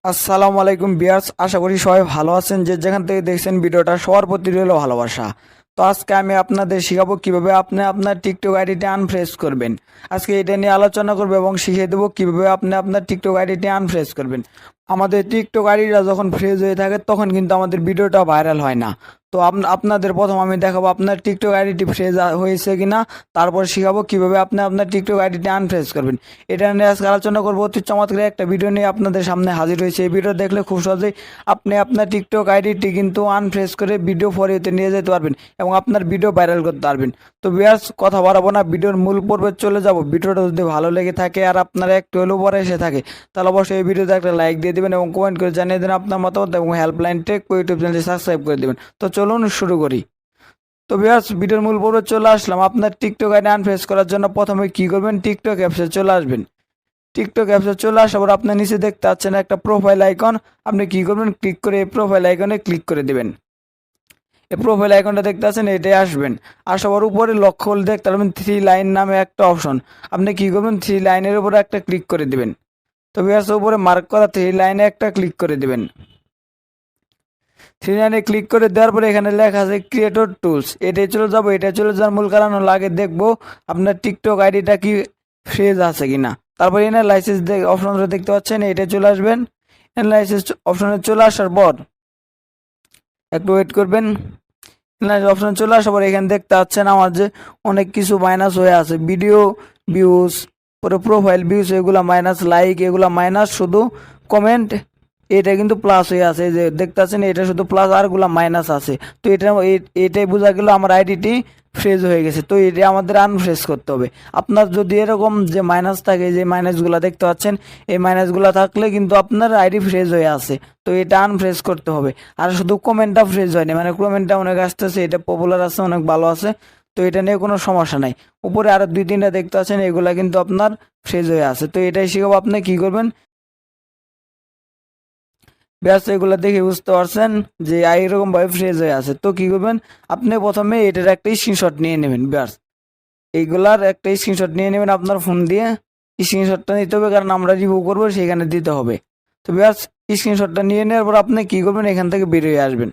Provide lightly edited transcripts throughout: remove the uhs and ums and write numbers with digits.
আসসালামু আলাইকুম বিয়ার্স, আশা করি সবাই ভালো আছেন। যে যেখান থেকে দেখছেন ভিডিওটা, সবার প্রতি রইল ভালোবাসা। তো আজকে আমি আপনাদের শেখাবো কিভাবে আপনি আপনার টিকটক আইডিটি আনফ্রেজ করবেন। আজকে এটা নিয়ে আলোচনা করবো এবং শিখিয়ে দেবো কিভাবে আপনি আপনার টিকটক আইডিটি আনফ্রেজ করবেন। আমাদের টিকটক আইডিটা যখন ফ্রেজ হয়ে থাকে তখন কিন্তু আমাদের ভিডিওটা ভাইরাল হয় না। তো আপনাদের প্রথম আমি দেখাবো আপনার টিকটক আইডিটি ফ্রেজ হয়েছে কিনা, তারপর শিখাবো কিভাবে আপনি আপনার টিকটক আইডিটি আনফ্রেজ করবেন। এটা নিয়ে আজকে আলোচনা করবো। অতি চমৎকার একটা ভিডিও নিয়ে আপনাদের সামনে হাজির হয়েছে। এই ভিডিও দেখলে খুব সহজেই আপনি আপনার টিকটক আইডিটি কিন্তু আনফ্রেজ করে ভিডিও ফরিতে নিয়ে যেতে পারবেন এবং আপনার ভিডিও ভাইরাল করতে পারবেন। তো বিয়ার্স, কথা বাড়াবো না, ভিডিওর মূল পর্বে চলে যাব। ভিডিওটা যদি ভালো লেগে থাকে আর আপনার একটু হলেও পরে এসে থাকে, তাহলে অবশ্যই এই ভিডিওতে একটা লাইক দিয়ে দেবেন এবং কমেন্ট করে জানিয়ে দেবেন আপনার মতামত এবং হেল্পলাইন টেক ইউটিউব চ্যানেলটি সাবস্ক্রাইব করে দেবেন। তো চলুন শুরু করি। তো ভিউয়ার্স, ভিডিওর মূল পর্বে চলে আসলাম। আপনার টিকটক আইডি আনফ্রেজ করার জন্য প্রথমে কি করবেন, টিকটক অ্যাপসে চলে আসবেন। টিকটক অ্যাপসে চলে আসার পর আপনার নিচে দেখতে পাচ্ছেন একটা প্রোফাইল আইকন। আপনি কি করবেন, ক্লিক করে এই প্রোফাইল আইকনে ক্লিক করে দেবেন। এই প্রোফাইল আইকনটা দেখতে পাচ্ছেন, এটাই আসবেন। আসার পর উপরে লক্ষ্য হলে দেখতে পাবেন 3 লাইন নামে একটা অপশন। আপনি কি করবেন, 3 লাইনের উপরে একটা ক্লিক করে দিবেন। তো ভিউয়ার্স, উপরে মার্ক করা 3 লাইনে একটা ক্লিক করে দিবেন। 3 লাইনে ক্লিক করে দেওয়ার পরে এখানে লেখা আছে ক্রিয়েটর টুলস, এটাই চলে যাবো। এটা চলে যাওয়ার মূল কারণ হলো আগে দেখবো আপনার টিকটক আইডিটা কি ফ্রেজ আছে কিনা। তারপর এখানে লাইসেন্স অপশনটা দেখতে পাচ্ছেন, এটা চলে আসবেন। লাইসেন্স অপশনে চলে আসার পর একটু ওয়েট করবেন। অপশনে চলে আসার পর এখানে দেখতে পাচ্ছেন আমার যে অনেক কিছু মাইনাস হয়ে আছে। ভিডিও ভিউজ, পরে প্রোফাইল ভিউজ এগুলা মাইনাস, লাইক এগুলা মাইনাস, শুধু কমেন্ট এটা কিন্তু প্লাস হয়ে আছে। যে দেখতে পাচ্ছেন এটা শুধু প্লাস, আরগুলা মাইনাস আছে। তো এটাই বোঝা গেল আমার আইডিটি ফ্রেজ হয়ে গেছে। তো এটা আমাদের আনফ্রেজ করতে হবে। আপনার যদি এরকম যে মাইনাস থাকে, যে মাইনাসগুলো দেখতে পাচ্ছেন, এই মাইনাসগুলো থাকলে কিন্তু আপনার আইডি ফ্রেজ হয়ে আছে। তো এটা আনফ্রেজ করতে হবে। আর শুধু কমেন্টটা ফ্রেজ হয়নি, মানে কমেন্টটা অনেক আসতেছে, এটা পপুলার আছে, অনেক ভালো আছে। তো এটা নিয়ে কোনো সমস্যা নাই। উপরে আরো 2-3টা দেখতে পাচ্ছেন, এগুলা কিন্তু আপনার ফ্রেজ হয়ে আছে। তো এটাই শিখাবো আপনি কি করবেন। ব্যাস, এগুলো দেখে বুঝতে পারছেন যে এইরকম ভাবে ফ্রেজ হয়ে আছে। তো কি করবেন, আপনি প্রথমে এটার একটা স্ক্রিনশট নিয়ে নেবেন। ব্যাস, এইগুলার একটা স্ক্রিনশট নিয়ে নেবেন আপনার ফোন দিয়ে। স্ক্রিনশটটা নিতে হবে, কারণ আমরা রিভিউ করবো, সেখানে দিতে হবে। তো ব্যাস, স্ক্রিনশটটা নিয়ে নেওয়ার পর আপনি কি করবেন, এখান থেকে বেরিয়ে আসবেন।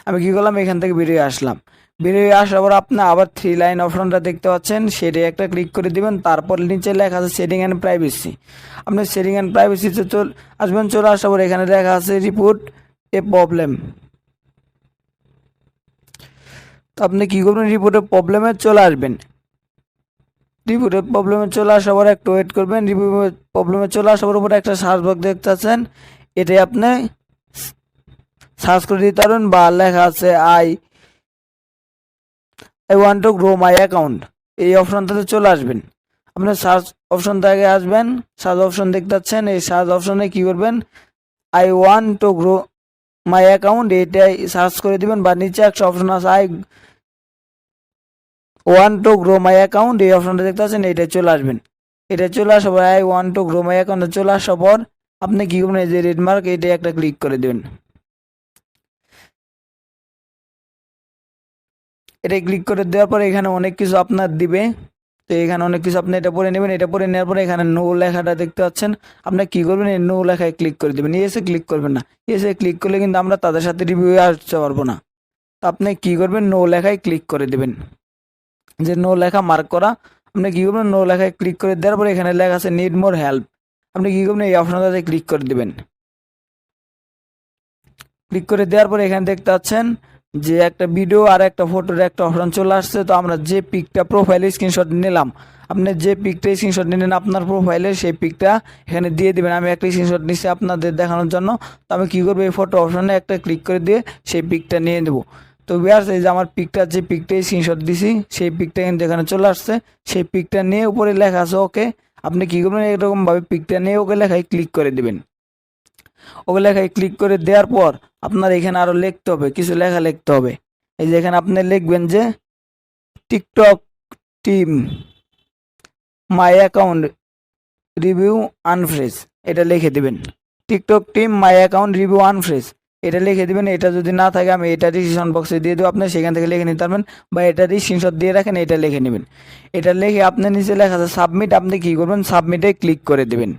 আমি কি করলাম, এখান থেকে বেরিয়ে আসলাম। বেরিয়ে আসার পর আপনি আবার 3 লাইন অপশনটা দেখতে পাচ্ছেন, সেটাই একটা ক্লিক করে দিবেন। তারপর নিচে লেখা আছে সেটিং অ্যান্ড প্রাইভেসি। আপনি সেটিং অ্যান্ড প্রাইভেসিতে আসবেন। চলে আসার পর এখানে লেখা আছে রিপোর্ট এ প্রবলেম। তো আপনি কি করবেন, রিপোর্টের প্রবলেমে চলে আসবেন। রিপোর্টের প্রবলেমে চলে আসার পর একটু ওয়েট করবেন। রিপোর্টের প্রবলেমে চলে আসার পর উপরে একটা সার্চ বক্স দেখতে পাচ্ছেন, এটাই আপনি সার্চ করে দিতে পারবেন। বা লেখা আছে I want to grow my account, এই অপশনটাতে চলে আসবেন। আপনি সার্চ অপশন থেকে আসবেন, সার্চ অপশন দেখতে পাচ্ছেন, এই সার্চ অপশনে কি করবেন, I want to grow my account, এটাই সার্চ করে দিবেন। বা নিচে একটা অপশন আছে I want to grow my account, এই অপশনটা দেখতে পাচ্ছেন, এটাই চলে আসবেন। এটা চলে আসার পর আই ওয়ান্ট টু গ্রো মাই অ্যাকাউন্টে চলে আসার পর আপনি কি করবেন, এই যে রেড মার্ক, এটাই একটা ক্লিক করে দেবেন। এটা ক্লিক করে দেওয়ার পর এখানে অনেক কিছু আপনার দিবে। তো এখানে অনেক কিছু আপনি এটা পড়ে নেবেন। এটা পড়ে নেওয়ার পরে এখানে নো লেখাটা দেখতে পাচ্ছেন, আপনি কি করবেন, এই নো লেখায় ক্লিক করে দেবেন। এসে ক্লিক করবেন না, এসে ক্লিক করলে কিন্তু আমরা তাদের সাথে রিভিউ আসতে পারবো না। তো আপনি কি করবেন, নো লেখায় ক্লিক করে দেবেন। যে নো লেখা মার্ক করা, আপনি কি করবেন, নো লেখায় ক্লিক করে দেওয়ার পরে এখানে লেখা আছে নিড মোর হেল্প। আপনি কি করবেন, এই অপশনটাতে ক্লিক করে দেবেন। ক্লিক করে দেওয়ার পরে এখানে দেখতে পাচ্ছেন যে একটা ভিডিও আর একটা ফটোর একটা অপশন চলে আসছে। তো আমরা যে পিকটা প্রোফাইলে স্ক্রিনশট নিলাম, আপনি যে পিকটা স্ক্রিনশট নিলেন আপনার প্রোফাইলে, সেই পিকটা এখানে দিয়ে দিবেন। আমি একটা স্ক্রিনশট নিচ্ছি আপনাদের দেখানোর জন্য। তো আমি কী করবো, এই ফটো অপশনে একটা ক্লিক করে দিয়ে সেই পিকটা নিয়ে নেব। তো ভিউয়ার্স, এই যে আমার পিকটা, যে পিকটা স্ক্রিনশট দিছি, সেই পিকটা কিন্তু এখানে চলে আসছে। সেই পিকটা নিয়ে উপরে লেখা আছে ওকে। আপনি কী করবেন, এরকমভাবে পিকটা নিয়ে ওকে লেখায় ক্লিক করে দেবেন। ওকে লেখায় ক্লিক করে দেওয়ার পর আপনার এখানে আরো লিখতে হবে, কিছু লেখা লিখতে হবে। এই যে এখানে আপনি লিখবেন যে TikTok team my account review unfreeze, এটা লিখে দিবেন। TikTok team my account review unfreeze, এটা লিখে দিবেন। এটা যদি না থাকে আমি এটা ডিসক্রিপশন বক্সে দিয়ে দেবো, আপনি সেখান থেকে লিখে নিতে পারবেন। বা এটা স্ক্রিনশট দিয়ে রাখেন, এটা লিখে নেবেন। এটা লিখে আপনার নিচে লেখা আছে সাবমিট, আপনি কি করবেন, সাবমিটে ক্লিক করে দেবেন।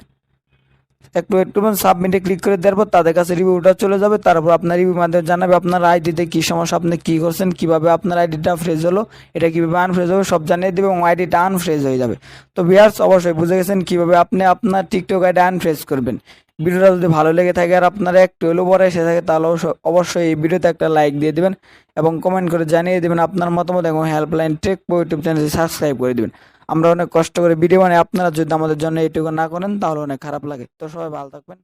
একটু সাবমিটে ক্লিক করে দেওয়ার পর তাদের কাছে রিভিউটা চলে যাবে। তারপর আপনার রিভিউ মাধ্যমে জানাবে আপনার আইডিতে কি সমস্যা, আপনি কি করছেন, কিভাবে আপনার আইডিটা ফ্রেজ হলো, এটা কিভাবে আনফ্রেজ হবে সব জানিয়ে দেবে এবং আইডিটা আনফ্রেজ হয়ে যাবে। তো ভিউয়ার্স অবশ্যই বুঝে গেছেন কিভাবে আপনি আপনার টিকটক আইডি আনফ্রেজ করবেন। ভিডিওটা যদি ভালো লেগে থাকে আর আপনারা একটু হলেও বড় এসে থাকে তাহলে অবশ্যই এই ভিডিওতে একটা লাইক দিয়ে দিবেন এবং কমেন্ট করে জানিয়ে দেবেন আপনার মতামত এবং হেল্পলাইন টেক ইউটিউব চ্যানেলটি সাবস্ক্রাইব করে দিবেন। আমরা অনেক কষ্ট করে ভিডিও বানাই, আপনারা যদি আমাদের জন্য এইটুকু না করেন তাহলে অনেক খারাপ লাগে। তো সবাই ভালো থাকবেন।